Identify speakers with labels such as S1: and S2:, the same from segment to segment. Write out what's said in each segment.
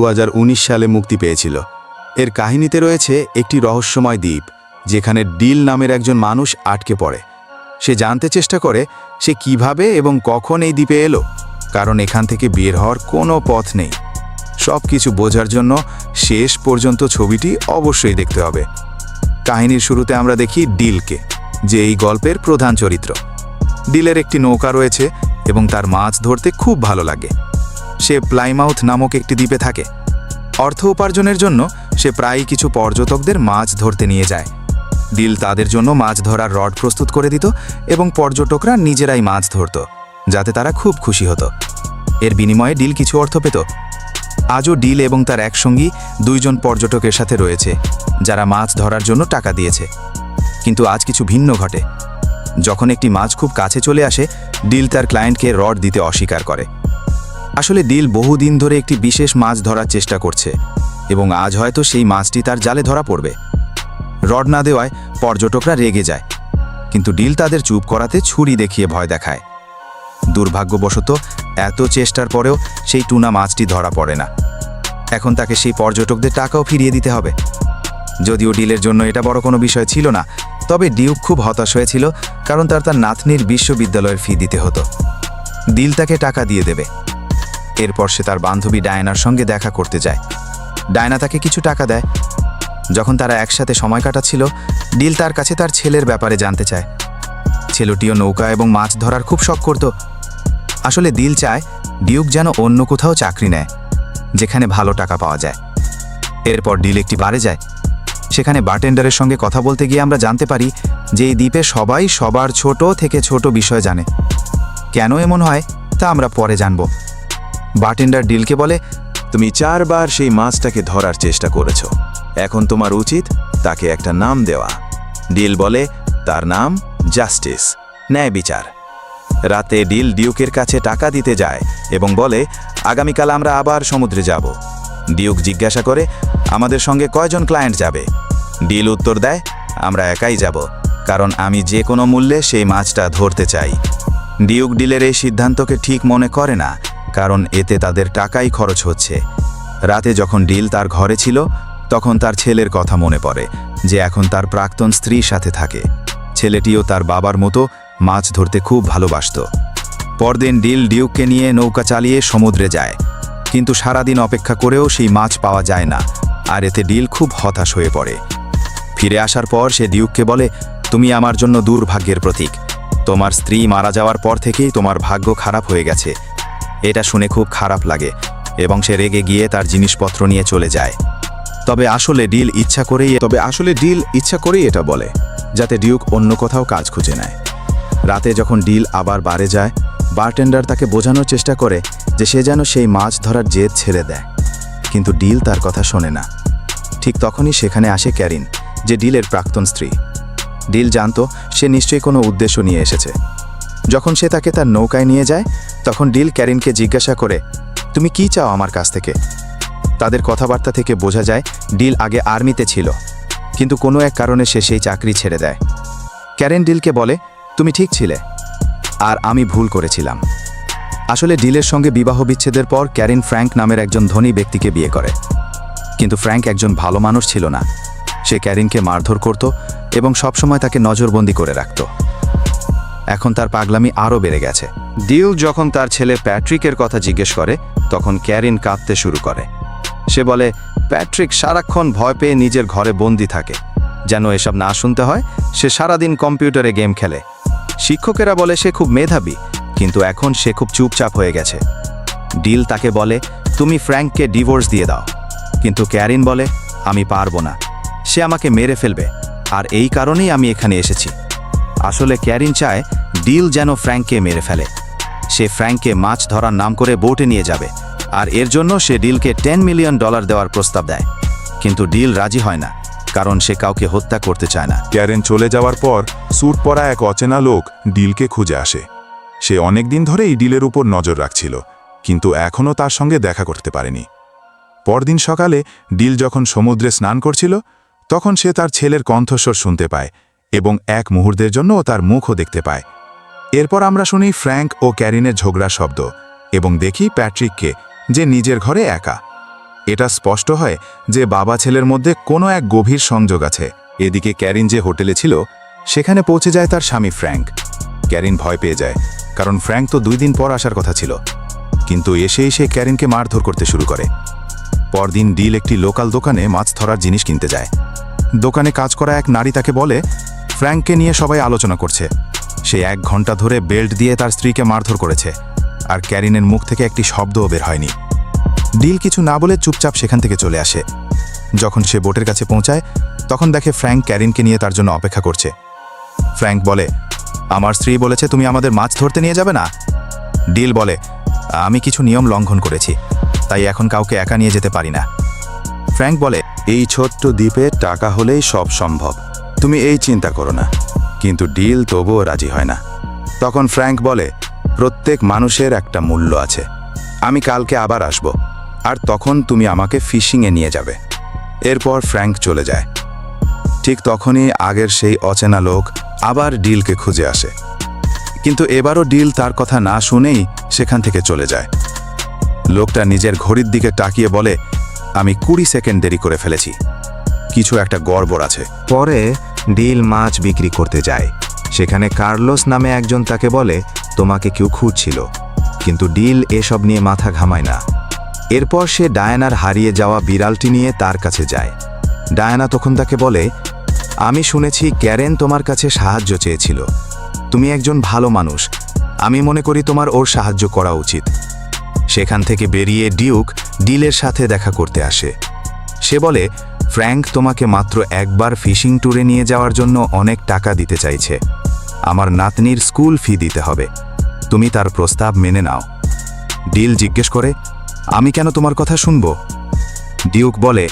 S1: 2019 সালে মুক্তি পেয়েছিল। এর কাহিনীতে রয়েছে একটি রহস্যময় দ্বীপ, যেখানে ডিল নামের একজন মানুষ আটকে পড়ে। সে জানতে চেষ্টা করে সে কিভাবে এবং কখন এই দ্বীপে এলো, কারণ এখান থেকে বের হওয়ার কোনো পথ নেই। সব কিছু বোঝার জন্য শেষ পর্যন্ত ছবিটি অবশ্যই দেখতে হবে। কাহিনীর শুরুতে আমরা দেখি ডিলকে, যে এই গল্পের প্রধান চরিত্র। ডিলের একটি নৌকা রয়েছে এবং তার মাছ ধরতে খুব ভালো লাগে। সে প্লাইমাউথ নামক একটি দ্বীপে থাকে। অর্থ উপার্জনের জন্য সে প্রায়ই কিছু পর্যটকদের মাছ ধরতে নিয়ে যায়। ডিল তাদের জন্য মাছ ধরার রড প্রস্তুত করে দিত এবং পর্যটকরা নিজেরাই মাছ ধরত, যাতে তারা খুব খুশি হতো। এর বিনিময়ে ডিল কিছু অর্থ পেত। আজও ডিল এবং তার একসঙ্গী 2 জন পর্যটকের সাথে রয়েছে, যারা মাছ ধরার জন্য টাকা দিয়েছে। কিন্তু আজ কিছু ভিন্ন ঘটে। যখন একটি মাছ খুব কাছে চলে আসে, ডিল তার ক্লায়েন্টকে রড দিতে অস্বীকার করে। আসলে ডিল বহুদিন ধরে একটি বিশেষ মাছ ধরার চেষ্টা করছে এবং আজ হয়তো সেই মাছটি তার জালে ধরা পড়বে। রড না দেওয়ায় পর্যটকরা রেগে যায়, কিন্তু ডিল তাদের চুপ করাতে ছুরি দেখিয়ে ভয় দেখায়। দুর্ভাগ্যবশত এত চেষ্টার পরেও সেই টুনা মাছটি ধরা পড়ে না। এখন তাকে সেই পর্যটকদের টাকাও ফিরিয়ে দিতে হবে। যদিও ডিলের জন্য এটা বড় কোনো বিষয় ছিল না, তবে ডিউক খুব হতাশ হয়েছিল, কারণ তার নাতনির বিশ্ববিদ্যালয়ের ফি দিতে হতো। ডিল তাকে টাকা দিয়ে দেবে। এরপর সে তার বান্ধবী ডায়নার সঙ্গে দেখা করতে যায়। ডায়না তাকে কিছু টাকা দেয়। যখন তারা একসাথে সময় কাটাচ্ছিল, ডিল তার কাছে তার ছেলের ব্যাপারে জানতে চায়। ছেলেটিও নৌকা এবং মাছ ধরার খুব শখ করত। আসলে ডিল চায় ডিউক যেন অন্য কোথাও চাকরি নেয়, যেখানে ভালো টাকা পাওয়া যায়। এরপর ডিল একটি বারে যায়। সেখানে বারটেন্ডারের সঙ্গে কথা বলতে গিয়ে আমরা জানতে পারি যে এই দ্বীপে সবাই সবার ছোট থেকে ছোট বিষয় জানে। কেন এমন হয় তা আমরা পরে জানব। বারটেন্ডার ডিলকে বলে,
S2: তুমি 4 বার সেই মাছটাকে ধরার চেষ্টা করেছ। এখন তোমার উচিত তাকে একটা নাম দেওয়া। ডিল বলে তার নাম জাস্টিস, ন্যায় বিচার। রাতে ডিল ডিউকের কাছে টাকা দিতে যায় এবং বলে, আগামীকাল আমরা আবার সমুদ্রে যাব। ডিউক জিজ্ঞাসা করে, আমাদের সঙ্গে কয়জন ক্লায়েন্ট যাবে? ডিল উত্তর দেয়, আমরা একাই যাব, কারণ আমি যে কোনো মূল্যে সেই মাছটা ধরতে চাই। ডিউক ডিলের এই সিদ্ধান্তকে ঠিক মনে করে না, কারণ এতে তাদের টাকাই খরচ হচ্ছে। রাতে যখন ডিল তার ঘরে ছিল, তখন তার ছেলের কথা মনে পড়ে, যে এখন তার প্রাক্তন স্ত্রীর সাথে থাকে। ছেলেটিও তার বাবার মতো মাছ ধরতে খুব ভালোবাসত। পরদিন ডিল ডিউককে নিয়ে নৌকা চালিয়ে সমুদ্রে যায়, কিন্তু সারাদিন অপেক্ষা করেও সেই মাছ পাওয়া যায় না, আর এতে ডিল খুব হতাশ হয়ে পড়ে। ফিরে আসার পর সে ডিউককে বলে, তুমি আমার জন্য দুর্ভাগ্যের প্রতীক। তোমার স্ত্রী মারা যাওয়ার পর থেকেই তোমার ভাগ্য খারাপ হয়ে গেছে। এটা শুনে খুব খারাপ লাগে এবং সে রেগে গিয়ে তার জিনিসপত্র নিয়ে চলে যায়। তবে আসলে ডিল ইচ্ছা করেই এটা বলে, যাতে ডিউক অন্য কোথাও কাজ খুঁজে নেয়। রাতে যখন ডিল আবার বারে যায়, বারটেন্ডার তাকে বোঝানোর চেষ্টা করে যে সে যেন সেই মাছ ধরার জেদ ছেড়ে দেয়, কিন্তু ডিল তার কথা শোনে না। ঠিক তখনই সেখানে আসে ক্যারিন, যে ডিলের প্রাক্তন স্ত্রী। ডিল জানতো সে নিশ্চয়ই কোনো উদ্দেশ্য নিয়ে এসেছে। যখন সে তাকে তার নৌকায় নিয়ে যায়, তখন ডিল ক্যারিনকে জিজ্ঞাসা করে, তুমি কি চাও আমার কাছ থেকে? তাদের কথাবার্তা থেকে বোঝা যায় ডিল আগে আর্মিতে ছিল, কিন্তু কোনো এক কারণে সে সেই চাকরি ছেড়ে দেয়। ক্যারিন ডিলকে বলে, তুমি ঠিক ছিলে, আর আমি ভুল করেছিলাম। আসলে ডিলের সঙ্গে বিবাহ বিচ্ছেদের পর ক্যারিন ফ্র্যাঙ্ক নামের একজন ধনী ব্যক্তিকে বিয়ে করে, কিন্তু ফ্র্যাঙ্ক একজন ভালো মানুষ ছিল না। সে ক্যারিনকে মারধর করত এবং সবসময় তাকে নজরবন্দি করে রাখত। এখন তার পাগলামি আরও বেড়ে গেছে। ডিল যখন তার ছেলে প্যাট্রিকের কথা জিজ্ঞেস করে, তখন ক্যারিন কাঁদতে শুরু করে। সে বলে, প্যাট্রিক সারাক্ষণ ভয় পেয়ে নিজের ঘরে বন্দি থাকে। যেন এসব না শুনতে হয়, সে সারাদিন কম্পিউটারে গেম খেলে। শিক্ষকেরা বলে সে খুব মেধাবী, কিন্তু এখন সে খুব চুপচাপ হয়ে গেছে। ডিল তাকে বলে, তুমি ফ্র্যাঙ্ককে ডিভোর্স দিয়ে দাও, কিন্তু ক্যারিন বলে, আমি পারবো না, সে আমাকে মেরে ফেলবে, আর এই কারণেই আমি এখানে এসেছি। আসলে ক্যারিন চায় ডিল যেন ফ্র্যাঙ্ককে মেরে ফেলে। সে ফ্র্যাঙ্ককে মাছ ধরার নাম করে বোটে নিয়ে যাবে, আর এর জন্য সে ডিলকে $10 মিলিয়ন দেওয়ার প্রস্তাব দেয়। কিন্তু ডিল রাজি হয় না, কারণ সে কাউকে হত্যা করতে চায় না।
S3: ক্যারেন চলে যাওয়ার পর স্যুট পরা এক অচেনা লোক ডিলকে খুঁজে আসে। সে অনেকদিন ধরেই ডিলের উপর নজর রাখছিল, কিন্তু এখনও তার সঙ্গে দেখা করতে পারেনি। পরদিন সকালে ডিল যখন সমুদ্রে স্নান করছিল, তখন সে তার ছেলের কণ্ঠস্বর শুনতে পায় এবং এক মুহূর্তের জন্য তার মুখও দেখতে পায়। এরপর আমরা শুনি ফ্র্যাঙ্ক ও ক্যারিনের ঝগড়ার শব্দ এবং দেখি প্যাট্রিককে, যে নিজের ঘরে একা। এটা স্পষ্ট হয় যে বাবা ছেলের মধ্যে কোনো এক গভীর সংযোগ আছে। এদিকে ক্যারিন যে হোটেলে ছিল সেখানে পৌঁছে যায় তার স্বামী ফ্র্যাঙ্ক। ক্যারিন ভয় পেয়ে যায়, কারণ ফ্র্যাঙ্ক তো 2 দিন পর আসার কথা ছিল। কিন্তু এসে ক্যারিনকে মারধর করতে শুরু করে। পরদিন ডিল একটি লোকাল দোকানে মাছ ধরার জিনিস কিনতে যায়। দোকানে কাজ করা এক নারী তাকে বলে ফ্র্যাঙ্ককে নিয়ে সবাই আলোচনা করছে। সে 1 ঘন্টা ধরে বেল্ট দিয়ে তার স্ত্রীকে মারধর করেছে, আর ক্যারিনের মুখ থেকে একটি শব্দও বের হয়নি। ডিল কিছু না বলে চুপচাপ সেখান থেকে চলে আসে। যখন সে বোটের কাছে পৌঁছায় তখন দেখে ফ্র্যাঙ্ক ক্যারিনকে নিয়ে তার জন্য অপেক্ষা করছে। ফ্র্যাঙ্ক বলে, আমার স্ত্রী বলেছে তুমি আমাদের মাছ ধরতে নিয়ে যাবে না। ডিল বলে, আমি কিছু নিয়ম লঙ্ঘন করেছি, তাই এখন কাউকে একা নিয়ে যেতে পারি না। ফ্র্যাঙ্ক বলে, এই ছোট্ট দ্বীপে টাকা হলেই সব সম্ভব, তুমি এই চিন্তা করো না। কিন্তু ডিল তবুও রাজি হয় না। তখন ফ্র্যাঙ্ক বলে, প্রত্যেক মানুষের একটা মূল্য আছে, আমি কালকে আবার আসব, আর তখন তুমি আমাকে ফিশিংয়ে নিয়ে যাবে। এরপর ফ্র্যাঙ্ক চলে যায়। ঠিক তখনই আগের সেই অচেনা লোক আবার ডিলকে খুঁজে আসে, কিন্তু এবারও ডিল তার কথা না শুনেই সেখান থেকে চলে যায়। লোকটা নিজের ঘড়ির দিকে তাকিয়ে বলে, আমি 20 সেকেন্ড দেরি করে ফেলেছি, কিছু একটা গড়বড় আছে।
S2: পরে ডিল মাছ বিক্রি করতে যায়। সেখানে কার্লোস নামে একজন তাকে বলে, তোমাকে কেউ খুঁজছিল। কিন্তু ডিল এসব নিয়ে মাথা ঘামায় না। এরপর সে ডায়ানার হারিয়ে যাওয়া বিড়ালটি নিয়ে তার কাছে যায়। ডায়ানা তখন তাকে বলে, আমি শুনেছি ক্যারেন তোমার কাছে সাহায্য চেয়েছিল, তুমি একজন ভালো মানুষ, আমি মনে করি তোমার ওর সাহায্য করা উচিত। সেখান থেকে বেরিয়ে ডিউক ডিলের সাথে দেখা করতে আসে। সে বলে, ফ্র্যাঙ্ক তোমাকে মাত্র একবার ফিশিং ট্যুরে নিয়ে যাওয়ার জন্য অনেক টাকা দিতে চাইছে, আমার নাতনির স্কুল ফি দিতে হবে, তুমি তার প্রস্তাব মেনে নাও। ডিল জিজ্ঞেস করে, আমি কেন তোমার কথা শুনব? ডিউক বলে,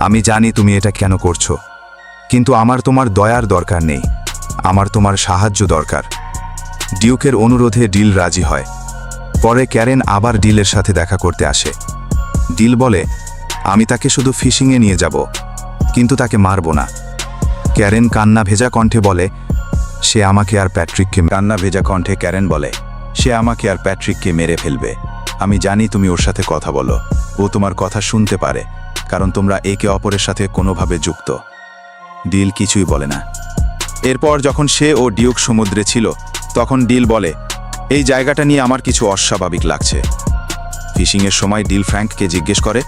S2: আমি জানি তুমি এটা কেন করছো, কিন্তু আমার তোমার দয়ার দরকার নেই, আমার তোমার সাহায্য দরকার। ডিউকের অনুরোধে ডিল রাজি হয়। পরে ক্যারেন আবার ডিলের সাথে দেখা করতে আসে। ডিল বলে, আমি তাকে শুধু ফিশিংয়ে নিয়ে যাব, কিন্তু তাকে মারব না। ক্যারেন কান্না ভেজা কণ্ঠে বলে, সে আমাকে আর প্যাট্রিককে কান্না ভেজা কণ্ঠে ক্যারেন বলে, সে আমাকে আর প্যাট্রিককে মেরে ফেলবে। আমি জানি তুমি ওর সাথে কথা বলো, ও তোমার কথা শুনতে পারে, কারণ তোমরা একে অপরের সাথে কোনোভাবে যুক্ত। ডিল কিছুই বলে না। এরপর যখন সে ও ডিউক সমুদ্রে ছিল তখন ডিল বলে, এই জায়গাটা নিয়ে আমার কিছু অস্বাভাবিক লাগছে। ফিশিংয়ের সময় ডিল ফ্র্যাঙ্ককে জিজ্ঞেস করে,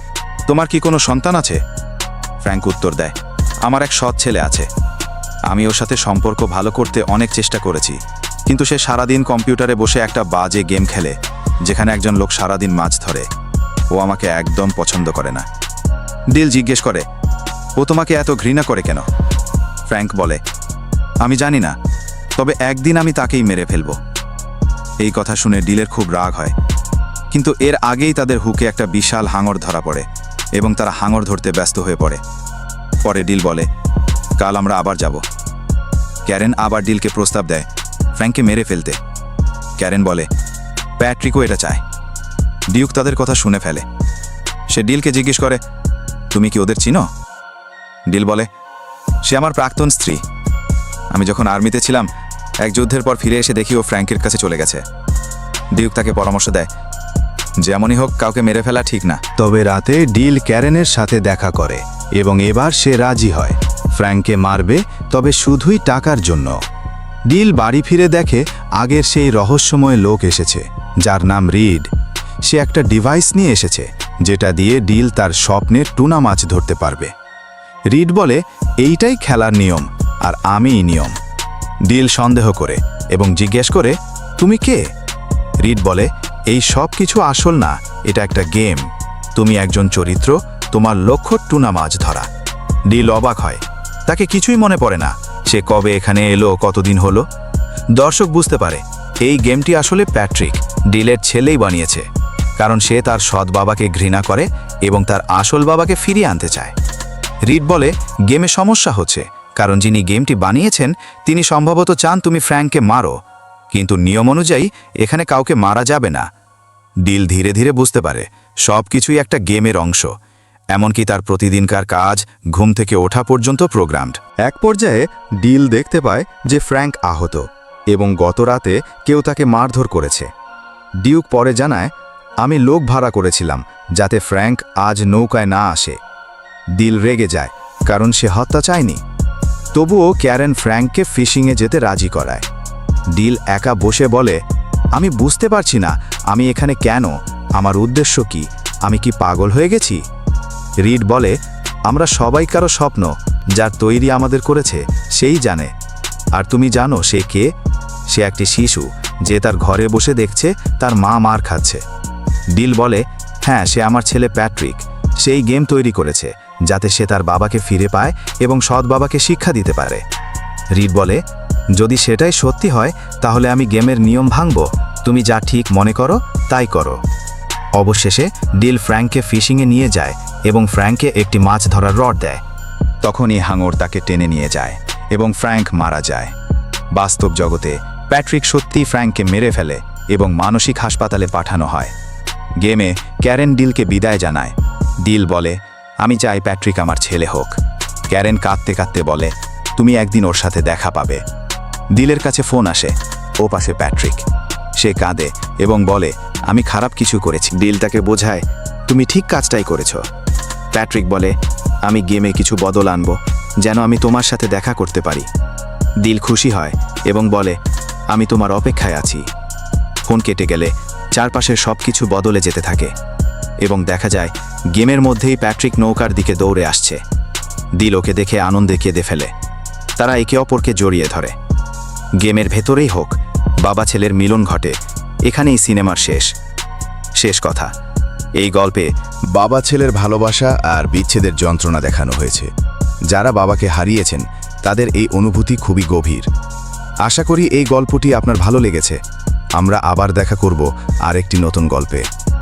S2: তোমার কি কোনো সন্তান আছে? ফ্র্যাঙ্ক উত্তর দেয়, আমার এক সৎ ছেলে আছে, আমি ওর সাথে সম্পর্ক ভালো করতে অনেক চেষ্টা করেছি, কিন্তু সে সারাদিন কম্পিউটারে বসে একটা বাজে গেম খেলে যেখানে একজন লোক সারাদিন মাছ ধরে, ও আমাকে একদম পছন্দ করে না। ডিল জিজ্ঞেস করে, ও তোমাকে এত ঘৃণা করে কেন? ফ্র্যাঙ্ক বলে, আমি জানি না, তবে একদিন আমি তাকেই মেরে ফেলব। এই কথা শুনে ডিলের খুব রাগ হয়, কিন্তু এর আগেই তাদের হুকে একটা বিশাল হাঙর ধরা পড়ে এবং তারা হাঙর ধরতে ব্যস্ত হয়ে পড়ে। পরে ডিল বলে, কাল আমরা আবার যাব। ক্যারেন আবার ডিলকে প্রস্তাব দেয় ফ্র্যাঙ্ককে মেরে ফেলতে। ক্যারেন বলে, প্যাট্রিকও এটা চায়। ডিউক তাদের কথা শুনে ফেলে। সে ডিলকে জিজ্ঞেস করে, তুমি কি ওদের চিনো? ডিল বলে, সে আমার প্রাক্তন স্ত্রী, আমি যখন আর্মিতে ছিলাম এক যুদ্ধের পর ফিরে এসে দেখি ও ফ্র্যাঙ্কের কাছে চলে গেছে। ডিউক তাকে পরামর্শ দেয়, যেমনই হোক কাউকে মেরে ফেলা ঠিক না।
S1: তবে রাতে ডিল ক্যারেনের সাথে দেখা করে এবং এবার সে রাজি হয়, ফ্র্যাঙ্ককে মারবে, তবে শুধুই টাকার জন্য। ডিল বাড়ি ফিরে দেখে আগের সেই রহস্যময় লোক এসেছে, যার নাম রিড। সে একটা ডিভাইস নিয়ে এসেছে যেটা দিয়ে ডিল তার স্বপ্নের টুনা মাছ ধরতে পারবে। রিড বলে, এইটাই খেলার নিয়ম, আর আমিই নিয়ম। ডিল সন্দেহ করে এবং জিজ্ঞেস করে, তুমি কে? রিড বলে, এই সব কিছু আসল না, এটা একটা গেম, তুমি একজন চরিত্র, তোমার লক্ষ্য টুনা মাছ ধরা। ডিল অবাক হয়, তাকে কিছুই মনে পড়ে না সে কবে এখানে এলো, কতদিন হলো। দর্শক বুঝতে পারে এই গেমটি আসলে প্যাট্রিক, ডিলের ছেলেই বানিয়েছে, কারণ সে তার সৎ বাবাকে ঘৃণা করে এবং তার আসল বাবাকে ফিরিয়ে আনতে চায়। রিড বলে, গেমে সমস্যা হচ্ছে, কারণ যিনি গেমটি বানিয়েছেন তিনি সম্ভবত চান তুমি ফ্র্যাঙ্ককে মারো, কিন্তু নিয়ম অনুযায়ী এখানে কাউকে মারা যাবে না। ডিল ধীরে ধীরে বুঝতে পারে সব কিছুই একটা গেমের অংশ, এমনকি তার প্রতিদিনকার কাজ, ঘুম থেকে ওঠা পর্যন্ত প্রোগ্রামড। এক পর্যায়ে ডিল দেখতে পায় যে ফ্র্যাঙ্ক আহত এবং গত রাতে কেউ তাকে মারধর করেছে। ডিউক পরে জানায়, আমি লোক ভাড়া করেছিলাম যাতে ফ্র্যাঙ্ক আজ নৌকায় না আসে। দিল রেগে যায়, কারণ সে হত্যা চায়নি। তবুও ক্যারেন ফ্র্যাঙ্ককে ফিশিংয়ে যেতে রাজি করায়। ডিল একা বসে বলে, আমি বুঝতে পারছি না আমি এখানে কেন, আমার উদ্দেশ্য কি, আমি কি পাগল হয়ে গেছি? রিড বলে, আমরা সবাই কারো স্বপ্ন যার তৈরি আমাদের করেছে সেই জানে। আর তুমি জানো সে কে? সে একটি শিশু যে তার ঘরে বসে দেখছে তার মা মার খাচ্ছে। ডিল বলে, হ্যাঁ, সে আমার ছেলে প্যাট্রিক। সেই গেম তৈরি করেছে যাতে সে তার বাবাকে ফিরে পায় এবং সৎ বাবাকে শিক্ষা দিতে পারে। রিড বলে, যদি সেটাই সত্যি হয় তাহলে আমি গেমের নিয়ম ভাঙব। তুমি যা ঠিক মনে করো তাই করো। অবশেষে ডিল ফ্র্যাঙ্ককে ফিশিংয়ে নিয়ে যায় এবং ফ্র্যাঙ্ককে একটি মাছ ধরার রড দেয়। তখনই হাঙর তাকে টেনে নিয়ে যায় এবং ফ্র্যাঙ্ক মারা যায়। বাস্তব জগতে প্যাট্রিক সত্যি ফ্র্যাঙ্ককে মেরে ফেলে এবং মানসিক হাসপাতালে পাঠানো হয়। গেমে ক্যারেন ডিলকে বিদায় জানায়। ডিল বলে, আমি চাই প্যাট্রিক আমার ছেলে হোক। ক্যারেন কাঁদতে কাঁদতে বলে, তুমি একদিন ওর সাথে দেখা পাবে। ডিলের কাছে ফোন আসে, ও পাশে প্যাট্রিক। সে কাঁদে এবং বলে, আমি খারাপ কিছু করেছি। ডিল তাকে বোঝায়, তুমি ঠিক কাজটাই করেছ। প্যাট্রিক বলে, আমি গেমে কিছু বদল আনব যেন আমি তোমার সাথে দেখা করতে পারি। ডিল খুশি হয় এবং বলে, আমি তোমার অপেক্ষায় আছি। ফোন কেটে গেলে চারপাশের সব কিছু বদলে যেতে থাকে এবং দেখা যায় গেমের মধ্যেই প্যাট্রিক নৌকার দিকে দৌড়ে আসছে। ডিল ওকে দেখে আনন্দে কেঁদে ফেলে। তারা একে অপরকে জড়িয়ে ধরে। গেমের ভেতরেই হোক, বাবা ছেলের মিলন ঘটে। এখানেই সিনেমার শেষ কথা। এই গল্পে বাবা ছেলের ভালোবাসা আর বিচ্ছেদের যন্ত্রণা দেখানো হয়েছে। যারা বাবাকে হারিয়েছেন তাদের এই অনুভূতি খুবই গভীর। আশা করি এই গল্পটি আপনার ভালো লেগেছে। আমরা আবার দেখা করব আরেকটি নতুন গল্পে।